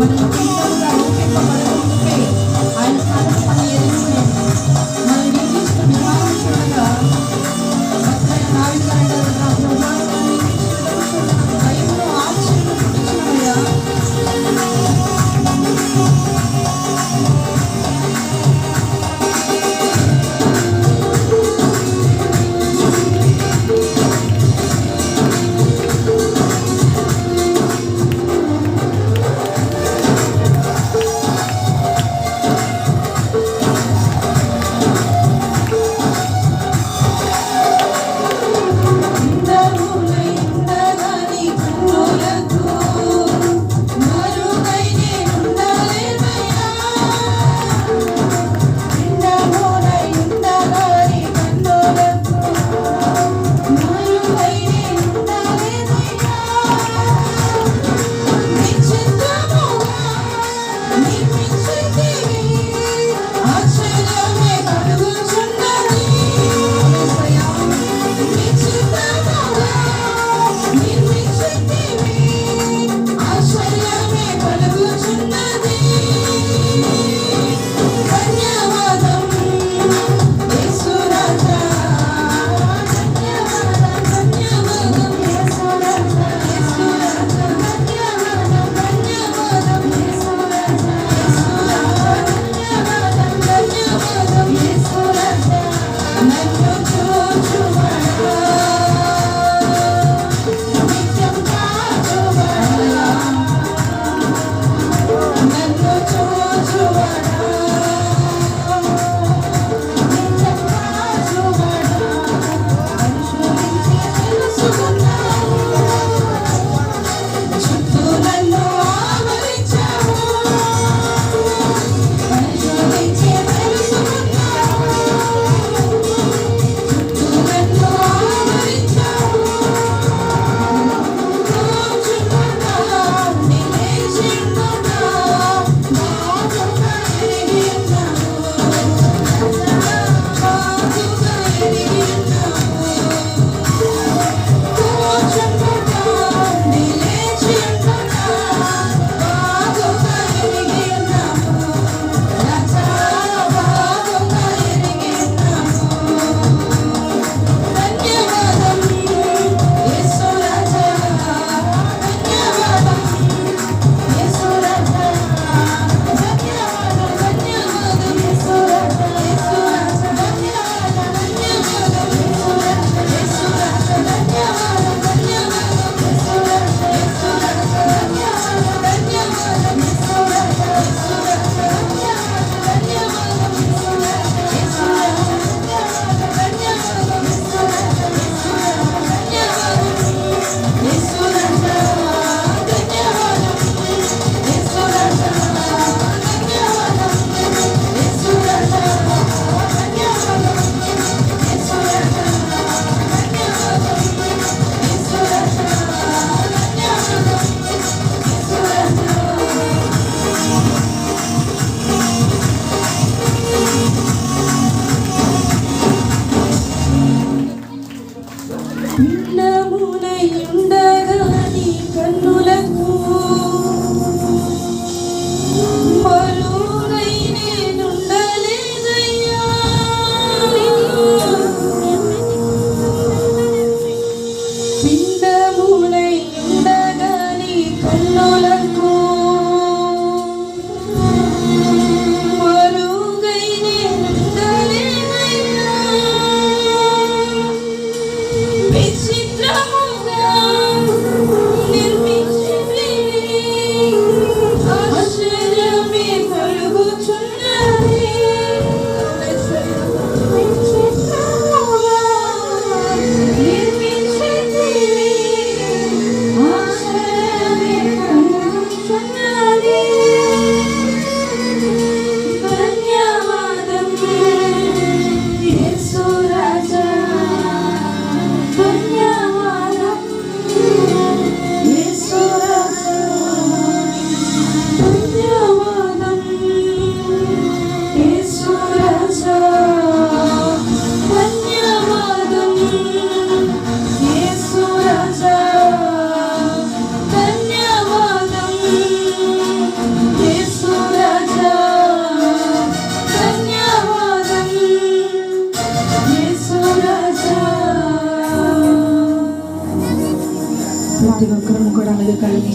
మన జీవితంలో రూపింపబడుతుంటే ఆయన సమస్తము ఎదుర్కొనేది మనం నిరీక్షణ విధానం చూడగా భక్తులైన నావికులంటారు, నా ప్రభావాన్ని భయమును ఆశ్చర్యం పుట్టించినవయ్యా.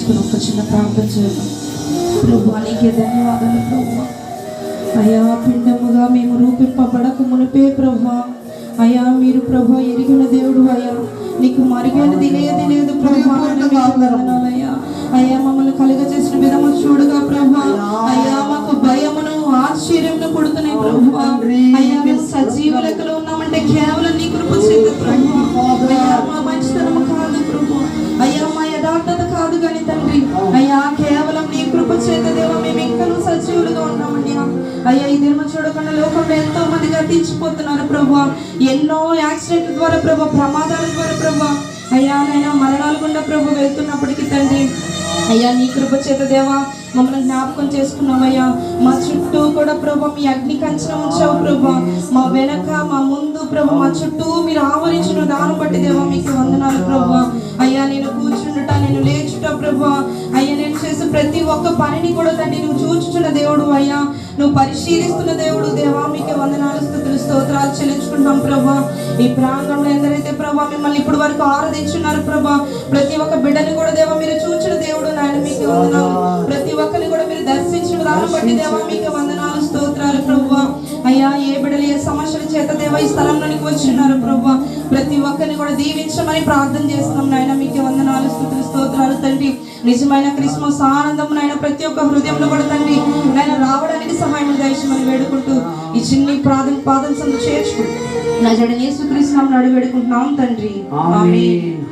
చేసుకుని ఒక చిన్న ప్రార్థన చేద్దాం. ప్రభు నీకే ధన్యవాదాలు ప్రభు. అయ్యా పిండముగా మేము రూపింపబడక మునిపే ప్రభు అయ్యా మీరు ప్రభు ఎరిగిన దేవుడు అయ్యా, నీకు మరిగినది లేదు ప్రభు. వందనాలయ్యా అయ్యా మమ్మల్ని కలుగజేసిన విధము చూడగా ప్రభు అయ్యా మాకు భయమును ఆశ్చర్యమును కొడుతున్నాయి ప్రభు. అయ్యా మేము సజీవ లెక్కలో ఉన్నామంటే కేవలం నీ కృప చేత ప్రభు. అయ్యా మా మంచితనము కాదు ప్రభు, అయ్యా మా యథార్థత కాదు కానీ తండ్రి అయ్యా కేవలం నీ కృప చేత దేవా మేము ఇంకా సజీవులుగా ఉన్నామయ్యా. అయ్యా ఈ దినము చూడకుండా లోకంలో ఎంతో మంది గతించిపోతున్నారు ప్రభు. ఎన్నో యాక్సిడెంట్ ద్వారా ప్రభు, ప్రమాదాల ద్వారా ప్రభు అయ్యా నైనా మరణాలు గుండా ప్రభు వెళ్తున్నప్పటికీ తండ్రి అయ్యా నీ కృప చేత దేవా మమ్మల్ని జ్ఞాపకం చేసుకున్నావయ్యా. మా చుట్టూ కూడా ప్రభు మీ అగ్ని కంచనం ఉంచావు ప్రభు. మా వెనక మా ముందు ప్రభు మా చుట్టూ మీరు ఆవరించిన దాన్ని బట్టి దేవా మీకు వందనాలు ప్రభు. అయ్యా నేను కూర్చుండుట, నేను లేచుట ప్రభు అయ్యా నేను చేసే ప్రతి ఒక్క పనిని కూడా తండ్రి నువ్వు చూచుచున్న దేవుడు అయ్యా, నువ్వు పరిశీలిస్తున్న దేవుడు దేవా మీకు వందనాలు స్తుతులు స్తోత్రాలు చెల్లించుకుంటున్నాం ప్రభు. ఈ ప్రాంగణంలో ఎందరైతే ప్రభు మిమ్మల్ని ఇప్పుడు వరకు ఆరాధించున్నారు ప్రభు, ప్రతి ఒక్క బిడ్డని కూడా దేవా మీరు చూచిన దేవుడు నాయన మీకు వందనాలు. ప్రతి ఒక్కరిని కూడా మీరు దర్శించిన దాన్ని బట్టి దేవా మీకు వందనాలు స్తోత్రాలు ప్రభు. అయ్యా ఏ బిడ్డలు ఏ సమస్యల చేత దేవా ఈ స్థలంలోనికి వచ్చిన్నారు ప్రభు, ప్రతి ఒక్కరిని కూడా దీవించమని ప్రార్థన చేస్తున్నాం నాయన మీకు వందనాలు స్తుతులు స్తోత్రాలు తండ్రి. నిజమైన క్రిస్మస్ ఆనందం నాయన ప్రతి ఒక్క హృదయంలో కూడా తండ్రి నాయన రావడానికి సహాయం దయచేయమని వేడుకుంటూ ఈ చిన్ని పాదం సందు చేర్చుకుంటూ నా జడ యేసుక్రీస్తు నామమున అడిగి వేడుకుంటున్నాం తండ్రి, ఆమేన్.